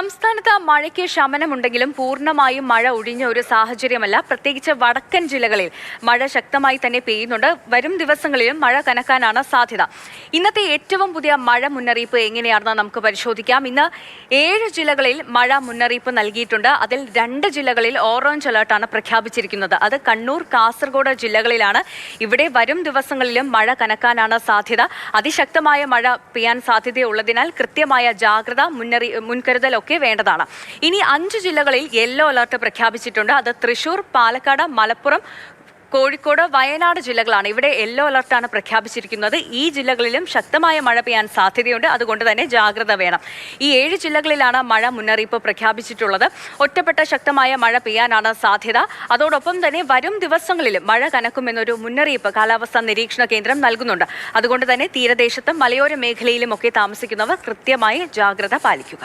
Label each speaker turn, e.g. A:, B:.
A: സംസ്ഥാനത്ത് മഴയ്ക്ക് ശമനമുണ്ടെങ്കിലും പൂർണ്ണമായും മഴ ഒഴിഞ്ഞ ഒരു സാഹചര്യമല്ല. പ്രത്യേകിച്ച് വടക്കൻ ജില്ലകളിൽ മഴ ശക്തമായി തന്നെ പെയ്യുന്നുണ്ട്. വരും ദിവസങ്ങളിലും മഴ കനക്കാനാണ് സാധ്യത. ഇന്നത്തെ ഏറ്റവും പുതിയ മഴ മുന്നറിയിപ്പ് എങ്ങനെയാണെന്ന് നമുക്ക് പരിശോധിക്കാം. ഇന്ന് 7 ജില്ലകളിൽ മഴ മുന്നറിയിപ്പ് നൽകിയിട്ടുണ്ട്. അതിൽ 2 ജില്ലകളിൽ ഓറഞ്ച് അലർട്ടാണ് പ്രഖ്യാപിച്ചിരിക്കുന്നത്. അത് കണ്ണൂർ, കാസർഗോഡ് ജില്ലകളിലാണ്. ഇവിടെ വരും ദിവസങ്ങളിലും മഴ കനക്കാനാണ് സാധ്യത. അതിശക്തമായ മഴ പെയ്യാൻ സാധ്യതയുള്ളതിനാൽ കൃത്യമായ ജാഗ്രത മുൻകരുതലൊക്കെ വേണ്ടതാണ്. ഇനി 5 ജില്ലകളിൽ യെല്ലോ അലർട്ട് പ്രഖ്യാപിച്ചിട്ടുണ്ട്. അത് തൃശൂർ, പാലക്കാട്, മലപ്പുറം, കോഴിക്കോട്, വയനാട് ജില്ലകളാണ്. ഇവിടെ യെല്ലോ അലർട്ടാണ് പ്രഖ്യാപിച്ചിരിക്കുന്നത്. ഈ ജില്ലകളിലും ശക്തമായ മഴ പെയ്യാൻ സാധ്യതയുണ്ട്. അതുകൊണ്ട് തന്നെ ജാഗ്രത വേണം. ഈ 7 ജില്ലകളിലാണ് മഴ മുന്നറിയിപ്പ് പ്രഖ്യാപിച്ചിട്ടുള്ളത്. ഒറ്റപ്പെട്ട ശക്തമായ മഴ പെയ്യാനാണ് സാധ്യത. അതോടൊപ്പം തന്നെ വരും ദിവസങ്ങളിലും മഴ കനക്കുമെന്നൊരു മുന്നറിയിപ്പ് കാലാവസ്ഥാ നിരീക്ഷണ കേന്ദ്രം നൽകുന്നുണ്ട്. അതുകൊണ്ട് തന്നെ തീരദേശത്തും മലയോര മേഖലയിലും ഒക്കെ താമസിക്കുന്നവർ കൃത്യമായി ജാഗ്രത പാലിക്കുക.